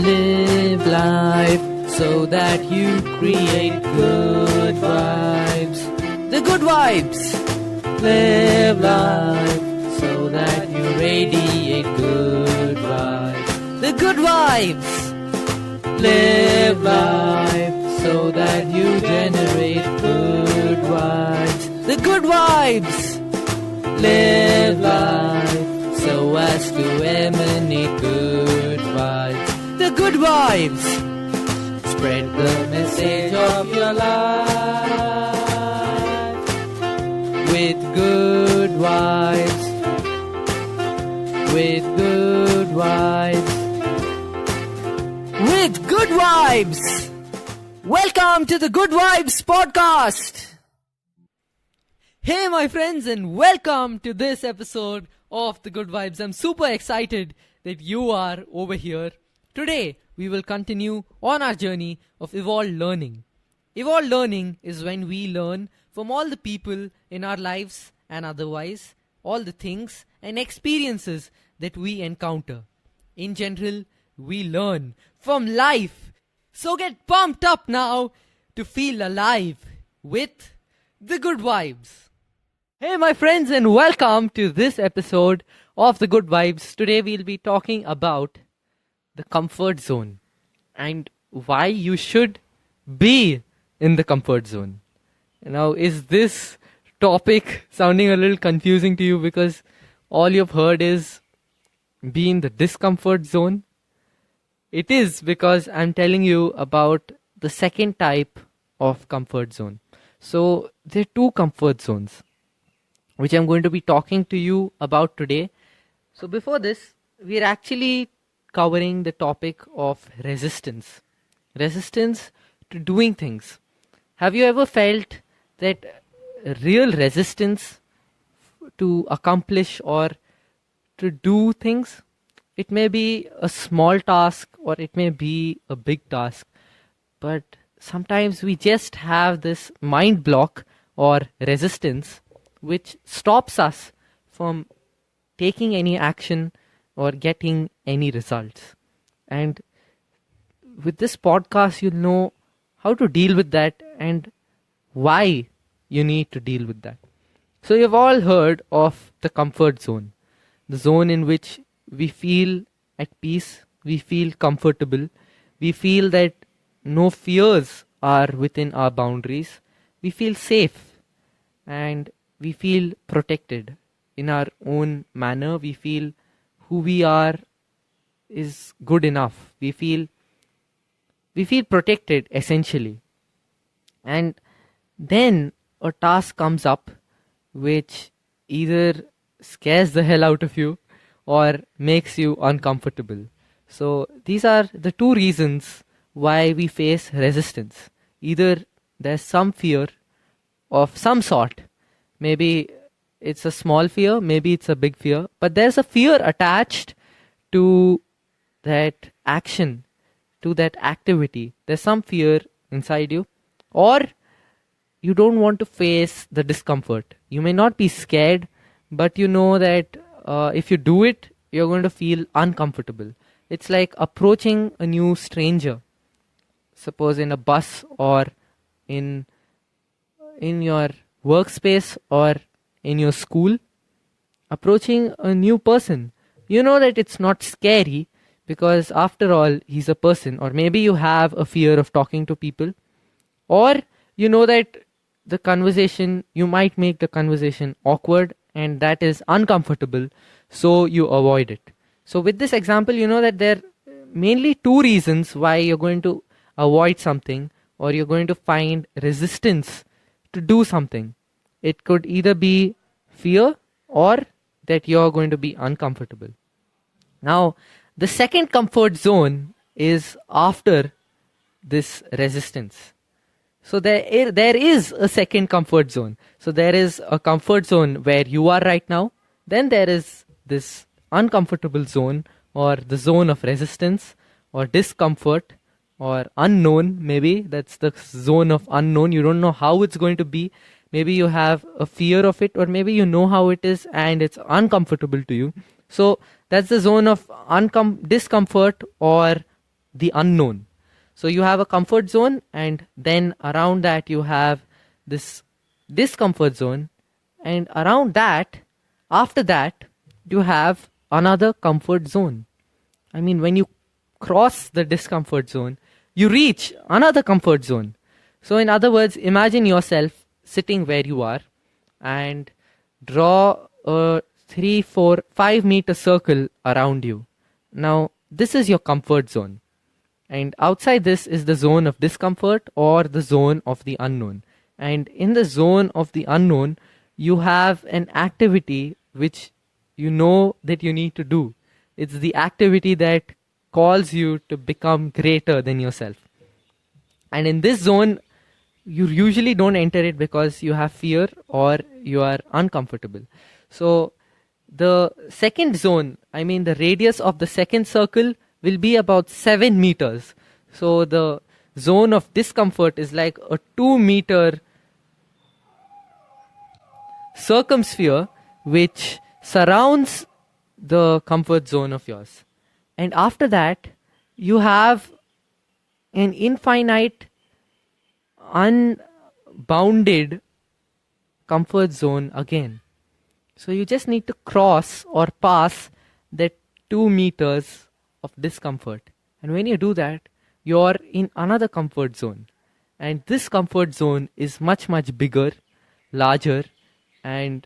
Live life so that you create good vibes. The good vibes. Live life so that you radiate good vibes. The good vibes. Live life so that you generate good vibes. The good vibes. Live life so as to emanate good vibes. The good vibes. Spread the message of your life with good vibes. With good vibes. With good vibes. Welcome to the Good Vibes Podcast. Hey my friends, and welcome to this episode of the Good Vibes. I'm super excited that you are over here. Today we will continue on our journey of evolved learning. Evolved learning is when we learn from all the people in our lives and otherwise, all the things and experiences that we encounter. In general, we learn from life. So get pumped up now to feel alive with the good vibes. Hey my friends, and welcome to this episode of the Good Vibes. Today we'll be talking about the comfort zone and why you should be in the comfort zone. Now, is this topic sounding a little confusing to you because all you've heard is be in the discomfort zone? It is because I'm telling you about the second type of comfort zone. So there are two comfort zones which I'm going to be talking to you about today. So before this, we're actually covering the topic of resistance. Resistance to doing things. Have you ever felt that real resistance to accomplish or to do things? It may be a small task or it may be a big task. But sometimes we just have this mind block or resistance which stops us from taking any action or getting any results. And with this podcast, you'll know how to deal with that and why you need to deal with that. So you've all heard of the comfort zone, the zone in which we feel at peace, we feel comfortable, we feel that no fears are within our boundaries, we feel safe, and we feel protected in our own manner. We feel who we are is good enough. We feel protected essentially. And then a task comes up which either scares the hell out of you or makes you uncomfortable. So these are the two reasons why we face resistance. Either there's some fear of some sort. Maybe it's a small fear, maybe it's a big fear, but there's a fear attached to that action, to that activity. There's some fear inside you, or you don't want to face the discomfort. You may not be scared, but you know that if you do it, you're going to feel uncomfortable. It's like approaching a new stranger, suppose in a bus or in your workspace or in your school, approaching a new person. You know that it's not scary because after all, he's a person. Or maybe you have a fear of talking to people, or you know that the conversation, you might make the conversation awkward and that is uncomfortable, so you avoid it. So with this example, you know that there are mainly two reasons why you're going to avoid something or you're going to find resistance to do something. It could either be fear or that you're going to be uncomfortable. Now, the second comfort zone is after this resistance. So there is a second comfort zone. So there is a comfort zone where you are right now. Then there is this uncomfortable zone or the zone of resistance or discomfort or unknown. Maybe that's the zone of unknown. You don't know how it's going to be. Maybe you have a fear of it, or maybe you know how it is and it's uncomfortable to you. So that's the zone of discomfort or the unknown. So you have a comfort zone, and then around that you have this discomfort zone, and around that, after that, you have another comfort zone. I mean, when you cross the discomfort zone, you reach another comfort zone. So in other words, imagine yourself sitting where you are and draw a 3, 4, 5 meter circle around you. Now, this is your comfort zone. And outside this is the zone of discomfort or the zone of the unknown. And in the zone of the unknown, you have an activity which you know that you need to do. It's the activity that calls you to become greater than yourself. And in this zone, you usually don't enter it because you have fear or you are uncomfortable. So the second zone, I mean the radius of the second circle will be about 7 meters. So the zone of discomfort is like a 2 meter circumsphere which surrounds the comfort zone of yours. And after that, you have an infinite, unbounded comfort zone again. So you just need to cross or pass that 2 meters of discomfort. And when you do that, you're in another comfort zone. And this comfort zone is much, much bigger, larger, and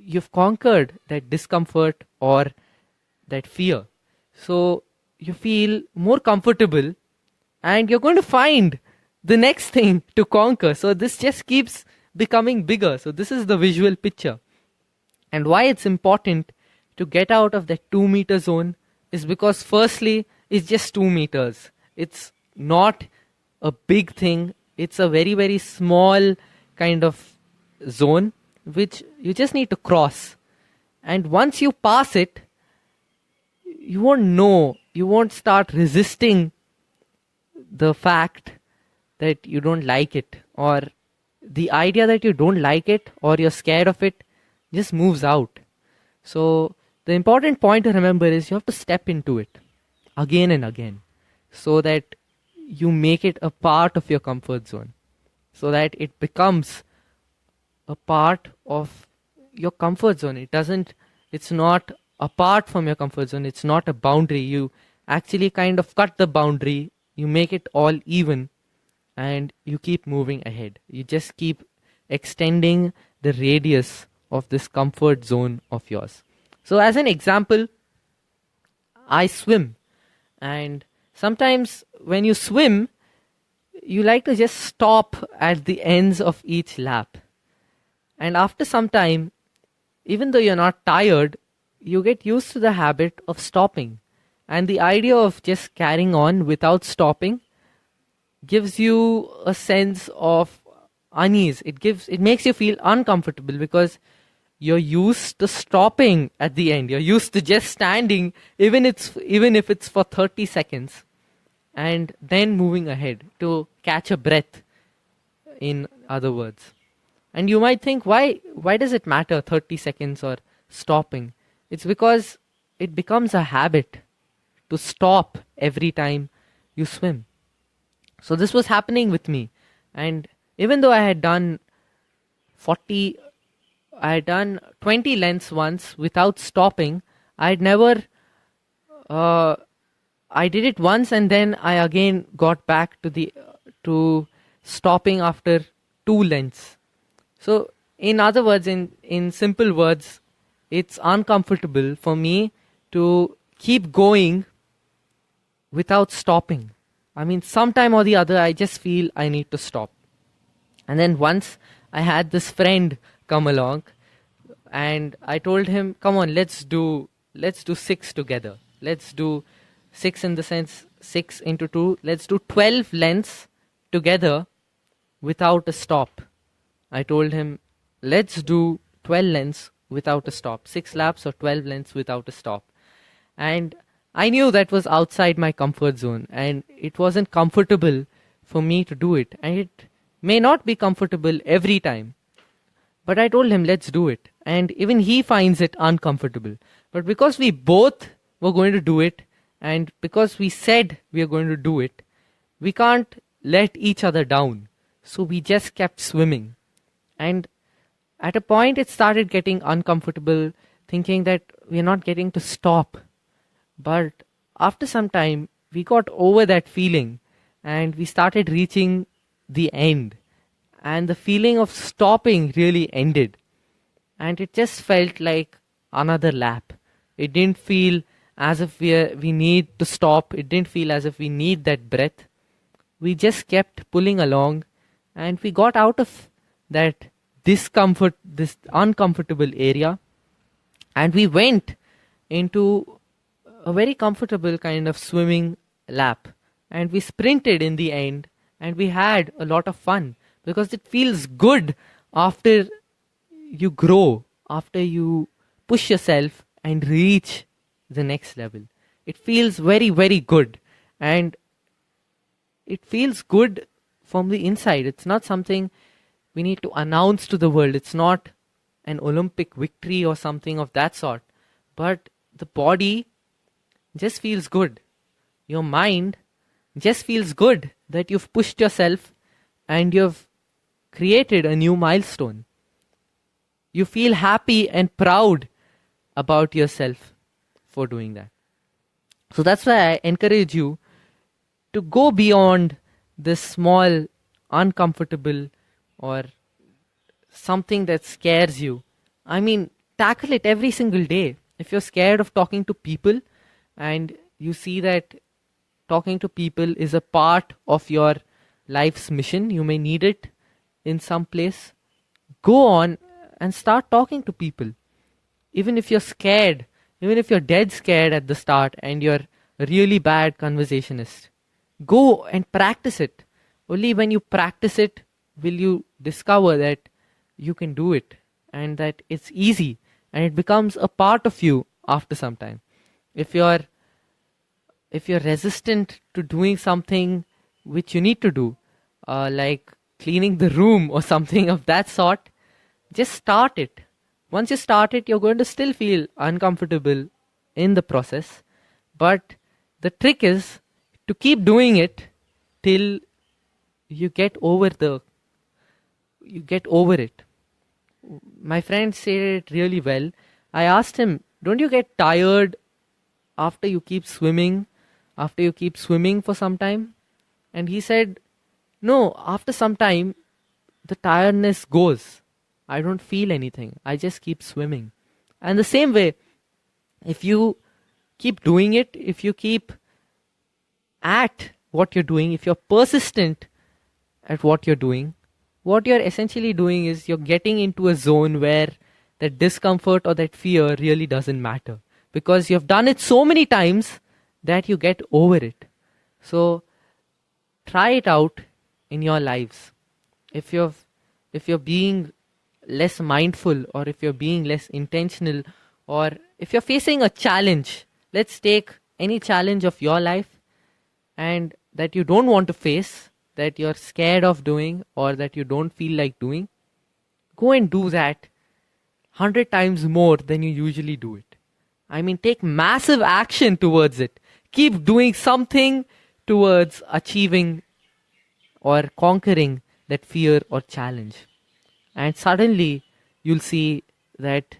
you've conquered that discomfort or that fear. So you feel more comfortable and you're going to find the next thing to conquer. So this just keeps becoming bigger. So this is the visual picture. And why it's important to get out of that 2 meter zone is because firstly, it's just 2 meters. It's not a big thing. It's a very, very small kind of zone which you just need to cross. And once you pass it, you won't know, you won't start resisting the fact that you don't like it, or the idea that you don't like it or you're scared of it just moves out. So the important point to remember is you have to step into it again and again so that you make it a part of your comfort zone, so that it becomes a part of your comfort zone. It's not apart from your comfort zone. It's not a boundary. You actually kind of cut the boundary. You make it all even and you keep moving ahead. You just keep extending the radius of this comfort zone of yours. So as an example, I swim, and sometimes when you swim, you like to just stop at the ends of each lap. And after some time, even though you're not tired, you get used to the habit of stopping. And the idea of just carrying on without stopping gives you a sense of unease. It makes you feel uncomfortable because you're used to stopping at the end. You're used to just standing, even if it's for 30 seconds, and then moving ahead to catch a breath, in other words. And you might think, why does it matter 30 seconds or stopping? It's because it becomes a habit to stop every time you swim. So this was happening with me. And even though I had done 20 lengths once without stopping, I did it once, and then I again got back to stopping after 2 lengths. So in other words, in simple words, it's uncomfortable for me to keep going without stopping. I mean, sometime or the other, I just feel I need to stop. And then once I had this friend come along, and I told him, come on, let's do 6 together. Let's do 6 in the sense 6 into 2. Let's do 12 lengths together without a stop. I told him, let's do 12 lengths without a stop. 6 laps or 12 lengths without a stop. And I knew that was outside my comfort zone, and it wasn't comfortable for me to do it. And it may not be comfortable every time. But I told him, let's do it. And even he finds it uncomfortable. But because we both were going to do it, And because we said we are going to do it, we can't let each other down. So we just kept swimming. And at a point, it started getting uncomfortable, thinking that we're not getting to stop. But after some time, we got over that feeling and we started reaching the end. And the feeling of stopping really ended. And it just felt like another lap. It didn't feel as if we need to stop. It didn't feel as if we need that breath. We just kept pulling along and we got out of that discomfort, this uncomfortable area, and we went into a very comfortable kind of swimming lap, and we sprinted in the end, and we had a lot of fun because it feels good after you grow, after you push yourself and reach the next level. It feels very, very good, and it feels good from the inside. It's not something we need to announce to the world. It's not an Olympic victory or something of that sort. But the body just feels good. Your mind just feels good that you've pushed yourself and you've created a new milestone. You feel happy and proud about yourself for doing that. So that's why I encourage you to go beyond this small, uncomfortable, or something that scares you. I mean, tackle it every single day. If you're scared of talking to people and you see that talking to people is a part of your life's mission, you may need it in some place, go on and start talking to people. Even if you're scared, even if you're dead scared at the start and you're a really bad conversationist, go and practice it. Only when you practice it will you discover that you can do it and that it's easy and it becomes a part of you after some time. If you're resistant to doing something which you need to do, like cleaning the room or something of that sort, just start it. Once you start it, you're going to still feel uncomfortable in the process. But the trick is to keep doing it till you get over it. My friend said it really well. I asked him, don't you get tired after you keep swimming for some time? And he said, no, after some time, the tiredness goes. I don't feel anything. I just keep swimming. And the same way, if you keep doing it, if you keep at what you're doing, if you're persistent at what you're doing, what you're essentially doing is you're getting into a zone where that discomfort or that fear really doesn't matter. Because you've done it so many times that you get over it. So try it out in your lives. If you're being less mindful, or if you're being less intentional, or if you're facing a challenge, let's take any challenge of your life and that you don't want to face, that you're scared of doing, or that you don't feel like doing, go and do that 100 times more than you usually do it. I mean, take massive action towards it. Keep doing something towards achieving or conquering that fear or challenge. And suddenly you'll see that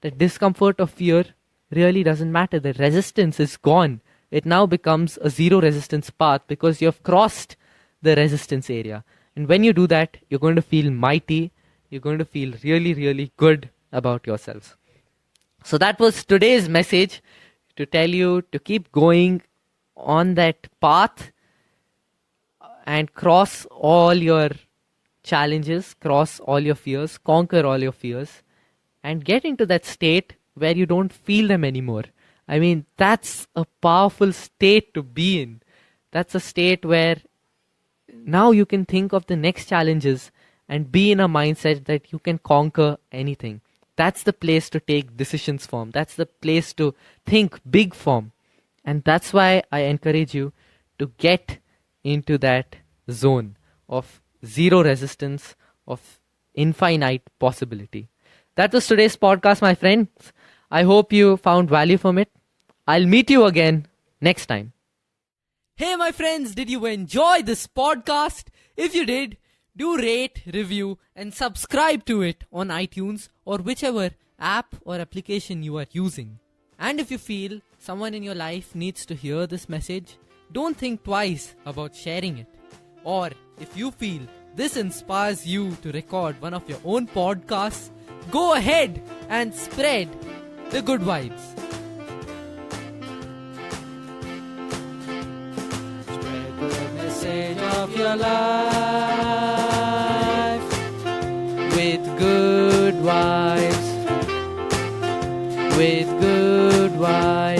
the discomfort of fear really doesn't matter. The resistance is gone. It now becomes a zero resistance path because you have crossed the resistance area. And when you do that, you're going to feel mighty. You're going to feel really, really good about yourselves. So that was today's message, to tell you to keep going on that path and cross all your challenges, cross all your fears, conquer all your fears, and get into that state where you don't feel them anymore. I mean, that's a powerful state to be in. That's a state where now you can think of the next challenges and be in a mindset that you can conquer anything. That's the place to take decisions from. That's the place to think big from. And that's why I encourage you to get into that zone of zero resistance, of infinite possibility. That was today's podcast, my friends. I hope you found value from it. I'll meet you again next time. Hey my friends, did you enjoy this podcast? If you did, do rate, review and subscribe to it on iTunes or whichever app or application you are using. And if you feel someone in your life needs to hear this message, don't think twice about sharing it. Or if you feel this inspires you to record one of your own podcasts, go ahead and spread the good vibes. Spread the message of your life with good vibes. With good vibes.